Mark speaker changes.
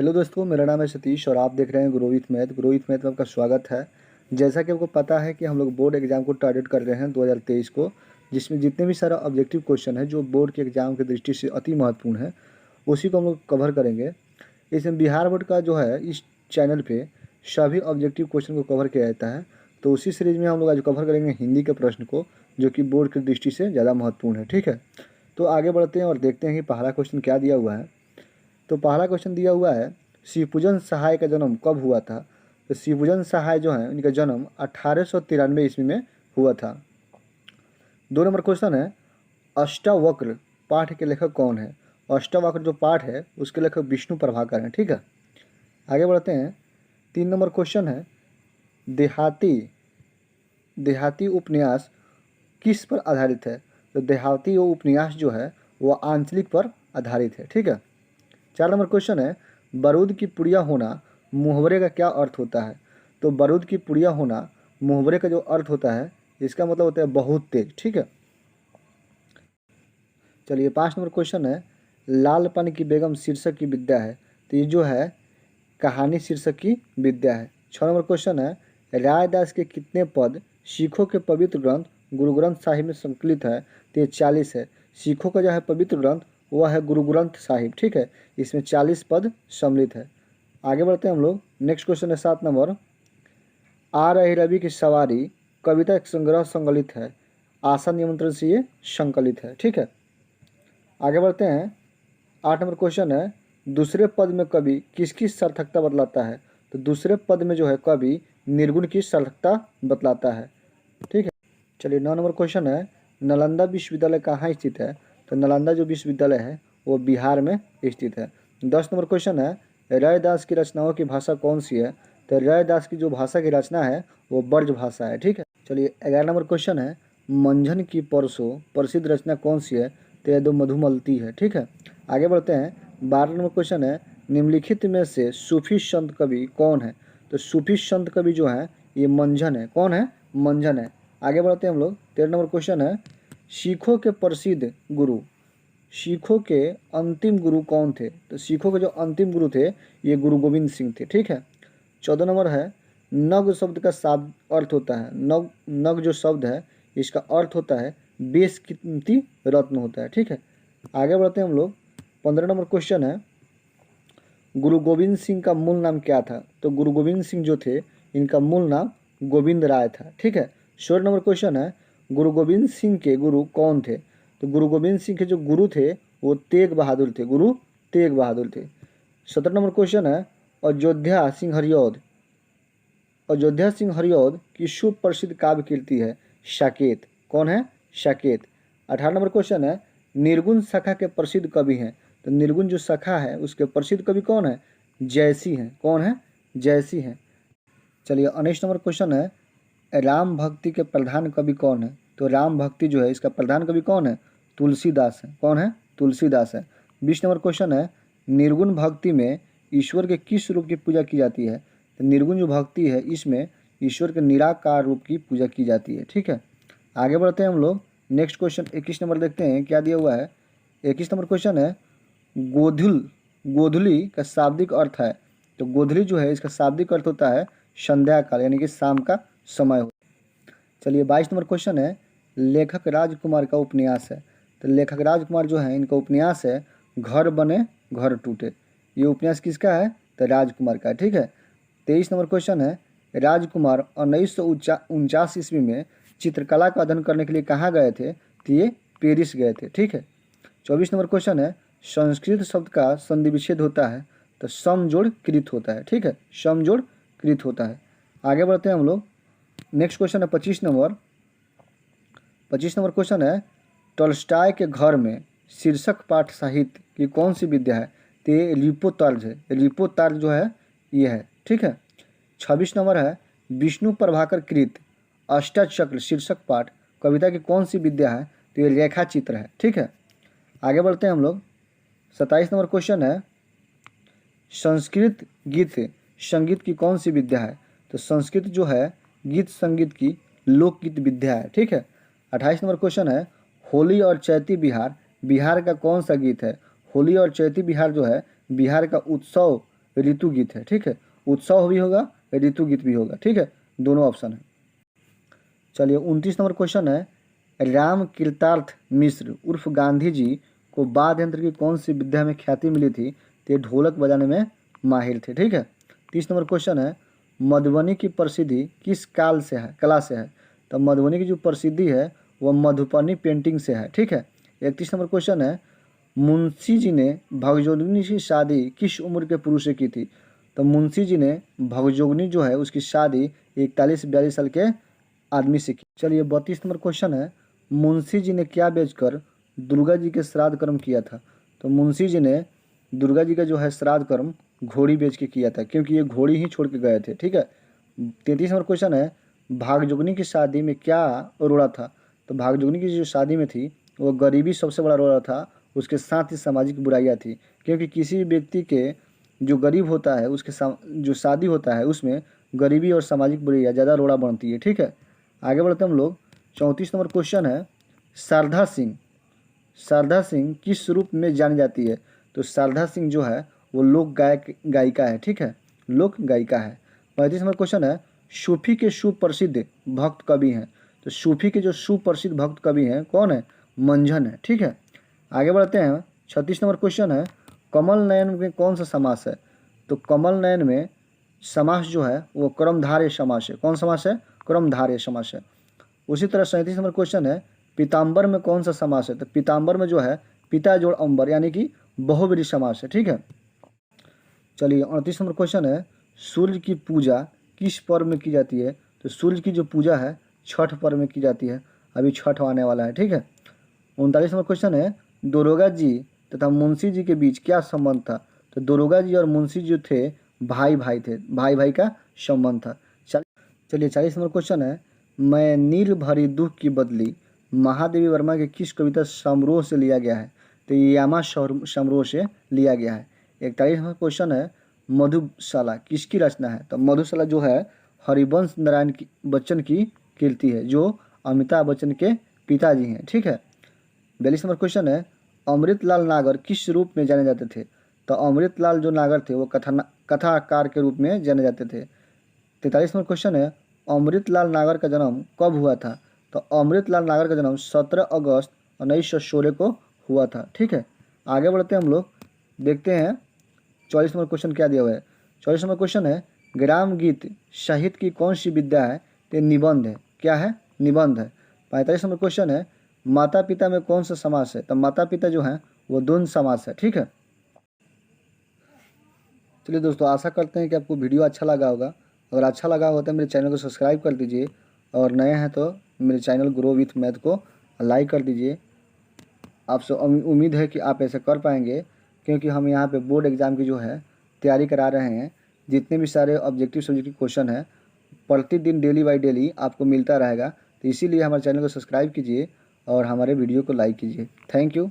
Speaker 1: Hello दोस्तों, मेरा नाम है सतीश और आप देख रहे हैं grow with math. Grow with math में आपका स्वागत है। जैसा कि आपको पता है कि हम लोग बोर्ड एग्जाम को टारगेट कर रहे हैं 2023 को, जिसमें जितने भी सारा ऑब्जेक्टिव क्वेश्चन है जो बोर्ड के एग्जाम की दृष्टि से अति महत्वपूर्ण है, उसी को हम लोग कवर करेंगे। इसमें बिहार बोर्ड का जो है इस चैनल पे सभी ऑब्जेक्टिव क्वेश्चन को कवर किया जाता है। तो उसी सीरीज में हम लोग आज कवर करेंगे हिंदी के प्रश्न को, जो कि बोर्ड की दृष्टि से ज़्यादा महत्वपूर्ण है। ठीक है, तो आगे बढ़ते हैं और देखते हैं कि पहला क्वेश्चन क्या दिया हुआ है। तो पहला क्वेश्चन दिया हुआ है, शिवपूजन सहाय का जन्म कब हुआ था। तो शिवपूजन सहाय जो है उनका जन्म 1893 ईस्वी में हुआ था। 2 नंबर क्वेश्चन है, अष्टावक्र पाठ के लेखक कौन है। अष्टावक्र जो पाठ है उसके लेखक विष्णु प्रभाकर हैं। ठीक है, आगे बढ़ते हैं। 3 नंबर क्वेश्चन है, देहाती देहाती उपन्यास किस पर आधारित है। तो देहाती वो उपन्यास जो है वो आंचलिक पर आधारित है। ठीक है, 4 नंबर क्वेश्चन है, बारूद की पुड़िया होना मुहावरे का क्या अर्थ होता है। तो बारूद की पुड़िया होना मुहावरे का जो अर्थ होता है इसका मतलब होता है बहुत तेज। ठीक है, चलिए 5 नंबर क्वेश्चन है, लाल पानी की बेगम शीर्षक की विद्या है। तो ये जो है कहानी शीर्षक की विद्या है। 6 नंबर क्वेश्चन है, रायदास के कितने पद सिखों के पवित्र ग्रंथ गुरु ग्रंथ साहिब में संकलित है। तो ये 40 है। सिखों का जो है पवित्र ग्रंथ वह है गुरु ग्रंथ साहिब। ठीक है, इसमें 40 पद सम्मिलित है। आगे बढ़ते हैं हम लोग। नेक्स्ट क्वेश्चन है 7 नंबर, आ रही रवि की सवारी कविता एक संग्रह संकलित है। आशा निमंत्रण से ये संकलित है। ठीक है, आगे बढ़ते हैं। 8 नंबर क्वेश्चन है, दूसरे पद में कवि किसकी सार्थकता बतलाता है। तो दूसरे पद में जो है कवि निर्गुण की सार्थकता बतलाता है। ठीक है, चलिए 9 नंबर क्वेश्चन है, नालंदा विश्वविद्यालय कहाँ स्थित है। तो नालंदा जो विश्वविद्यालय है वो बिहार में स्थित है। 10 नंबर क्वेश्चन है, रैदास की रचनाओं की भाषा कौन सी है। तो रैदास की जो भाषा की रचना है वो ब्रज भाषा है। ठीक है, चलिए 11 नंबर क्वेश्चन है, मंझन की परसों प्रसिद्ध रचना कौन सी है। तो यह दो मधुमलती है। ठीक है, आगे बढ़ते हैं। 12 नंबर क्वेश्चन है, निम्नलिखित में से सूफी संत कवि कौन है। तो सूफी संत कवि जो है ये मंझन है। कौन है? मंझन है। आगे बढ़ते हैं हम लोग। 13 नंबर क्वेश्चन है, सिखों के प्रसिद्ध गुरु सिखों के अंतिम गुरु कौन थे। तो सिखों के जो अंतिम गुरु थे ये गुरु गोविंद सिंह थे। ठीक है, 14 नंबर है, नग शब्द का शाब्द अर्थ होता है। नग नग जो शब्द है इसका अर्थ होता है बेशकीमती रत्न होता है। ठीक है, आगे बढ़ते हैं हम लोग। 15 नंबर क्वेश्चन है, गुरु गोविंद सिंह का मूल नाम क्या था। तो गुरु गोविंद सिंह जो थे इनका मूल नाम गोविंद राय था। ठीक है, 16 नंबर क्वेश्चन है, गुरु गोविंद सिंह के गुरु कौन थे। तो गुरु गोविंद सिंह के जो गुरु थे वो तेग बहादुर थे। गुरु तेग बहादुर थे। 17 नंबर क्वेश्चन है, अयोध्या सिंह हरिऔध अयोध्या सिंह हरिऔध की सुप्रसिद्ध काव्य कीर्ति है साकेत। कौन है? साकेत। 18 नंबर क्वेश्चन है, निर्गुण शाखा के प्रसिद्ध कवि हैं। तो निर्गुण जो शाखा है उसके प्रसिद्ध कवि कौन है? जयसी हैं। कौन है? जयसी हैं। चलिए 19 नंबर क्वेश्चन है, राम भक्ति के प्रधान कवि कौन है। तो राम भक्ति जो है इसका प्रधान कवि कौन है? तुलसीदास है। कौन है? तुलसीदास है। 20 नंबर क्वेश्चन है, निर्गुण भक्ति में ईश्वर के किस रूप की पूजा की जाती है। तो निर्गुण जो भक्ति है इसमें ईश्वर के निराकार रूप की पूजा की जाती है। ठीक है, आगे बढ़ते हैं हम लोग। नेक्स्ट क्वेश्चन 21 नंबर देखते हैं क्या दिया हुआ है। 21 नंबर क्वेश्चन है, गोधुली का शाब्दिक अर्थ है। तो गोधुली जो है इसका शाब्दिक अर्थ होता है संध्या काल, यानी कि शाम का समय हो। चलिए 22 नंबर क्वेश्चन है, लेखक राजकुमार का उपन्यास है। तो लेखक राजकुमार जो है इनका उपन्यास है घर बने घर टूटे। ये उपन्यास किसका है? तो राजकुमार का। ठीक है, 23 नंबर क्वेश्चन है, राजकुमार 1949 ईस्वी में चित्रकला का अध्ययन करने के लिए कहाँ गए थे। तो ये पेरिस गए थे। ठीक है, 24 नंबर क्वेश्चन है, संस्कृत शब्द का संधि विच्छेद होता है। तो समजोड़ कृत होता है। ठीक है, समजोड़ कृत होता है। आगे बढ़ते हैं हम लोग। नेक्स्ट क्वेश्चन है 25 नंबर क्वेश्चन है, टॉल्स्टॉय के घर में शीर्षक पाठ साहित्य की कौन सी विद्या है। तो ये रिपोतर्ज है। रिपोतर्ज जो है ये है। ठीक है, 26 नंबर है, विष्णु प्रभाकर कृत अष्टचक्र शीर्षक पाठ कविता की कौन सी विद्या है। तो ये रेखा चित्र है। ठीक है, आगे बढ़ते हैं हम लोग। 27 नंबर क्वेश्चन है, संस्कृत गीत संगीत की कौन सी विद्या है। तो संस्कृत जो है गीत संगीत की लोकगीत विद्या है। ठीक है, 28 नंबर क्वेश्चन है, होली और चैती बिहार बिहार का कौन सा गीत है। होली और चैती बिहार जो है बिहार का उत्सव ऋतु गीत है। ठीक है, उत्सव भी होगा, ऋतु गीत भी होगा। ठीक है, दोनों ऑप्शन है। चलिए 29 नंबर क्वेश्चन है, राम कृतार्थ मिश्र उर्फ गांधी जी को वाद्य यंत्र की कौन सी विद्या में ख्याति मिली थी? तो ये ढोलक बजाने में माहिर थे। ठीक है, 30 नंबर क्वेश्चन है, मधुबनी की प्रसिद्धि किस काल से है, कला से है? तो मधुबनी की जो प्रसिद्धि है वह मधुबनी पेंटिंग से है। ठीक है, 31 नंबर क्वेश्चन है, मुंशी जी ने भगजोगनी की शादी किस उम्र के पुरुष से की थी? तो मुंशी जी ने भगजोगनी जो है उसकी शादी 41-42 साल के आदमी से की। चलिए 32 नंबर क्वेश्चन है, मुंशी जी ने क्या बेचकर दुर्गा जी के श्राद्ध कर्म किया था? तो मुंशी जी ने दुर्गा जी का जो है श्राद्ध कर्म घोड़ी बेच के किया था, क्योंकि ये घोड़ी ही छोड़ के गए थे। ठीक है, 33 नंबर क्वेश्चन है, भागजोगनी की शादी में क्या रोड़ा था? तो भागजोगनी की जो शादी में थी वो गरीबी सबसे बड़ा रोड़ा था, उसके साथ ही सामाजिक बुराइयाँ थी, क्योंकि किसी भी व्यक्ति के जो गरीब होता है उसके जो शादी होता है उसमें गरीबी और सामाजिक बुराइयाँ ज़्यादा रोड़ा बनती है। ठीक है, आगे बढ़ते हम लोग। 34 नंबर क्वेश्चन है, शारदा सिंह, शारदा सिंह किस रूप में जानी जाती है? तो शारदा सिंह जो है वो लोक गायिका है। ठीक है, लोक गायिका है। 35 नंबर क्वेश्चन है, सूफी के सुप्रसिद्ध भक्त कवि हैं? तो सूफी के जो सुप्रसिद्ध भक्त कवि हैं कौन है? मंझन है। ठीक है, आगे बढ़ते हैं। 36 नंबर क्वेश्चन है, कमल नयन में कौन सा समास है? तो कमल नयन में समास जो है वो क्रमधारय समास है। कौन समास है? क्रमधारय समास है। उसी तरह 37 नंबर क्वेश्चन है, पीताम्बर में कौन सा समास है? तो पीताम्बर में जो है पिता जोड़ अंबर यानी कि बहुब्रीहि समास है। ठीक है, चलिए 38 नंबर क्वेश्चन है, सूर्य की पूजा किस पर्व में की जाती है? तो सूर्य की जो पूजा है छठ पर्व में की जाती है। अभी छठ आने वाला है। ठीक है, 39 नंबर क्वेश्चन है, दरोगा जी तथा मुंशी जी के बीच क्या संबंध था? तो दरोगा जी और मुंशी जी थे भाई भाई थे, भाई भाई का संबंध था। चलिए 40 नंबर क्वेश्चन है, मैं नीर भरी दुख की बदली महादेवी वर्मा के किस कविता समारोह से लिया गया है? तो ये यामा समारोह से लिया गया है। 41 नंबर क्वेश्चन है, मधुशाला किसकी रचना है? तो मधुशाला जो है हरिवंश नारायण बच्चन की कृति है, जो अमिताभ बच्चन के पिताजी हैं। ठीक है, 42 नंबर क्वेश्चन है, अमृतलाल नागर किस रूप में जाने जाते थे? तो अमृतलाल जो नागर थे वो कथाकार के रूप में जाने जाते थे। 43 नंबर क्वेश्चन है, अमृतलाल नागर का जन्म कब हुआ था? तो अमृतलाल नागर का जन्म 17 अगस्त 1916 को हुआ था। ठीक है, आगे बढ़ते हैं हम लोग, देखते हैं 44 नंबर क्वेश्चन क्या दिया हुआ है। 44 नंबर क्वेश्चन है, ग्राम गीत साहित्य की कौन सी विद्या है? तो निबंध है। क्या है? निबंध है। 45 नंबर क्वेश्चन है, माता पिता में कौन सा समास है? तो माता पिता जो है वो द्वंद्व समास है। ठीक है, चलिए दोस्तों, आशा करते हैं कि आपको वीडियो अच्छा लगा होगा। अगर अच्छा लगा हो तो मेरे चैनल को सब्सक्राइब कर दीजिए, और नए हैं तो मेरे चैनल ग्रो विथ मैथ को लाइक कर दीजिए। आपसे उम्मीद है कि आप ऐसे कर पाएंगे, क्योंकि हम यहाँ पे बोर्ड एग्ज़ाम की जो है तैयारी करा रहे हैं। जितने भी सारे ऑब्जेक्टिव सब्जेक्टिव क्वेश्चन है प्रतिदिन डेली बाई डेली आपको मिलता रहेगा। तो इसीलिए हमारे चैनल को सब्सक्राइब कीजिए और हमारे वीडियो को लाइक कीजिए। Thank you.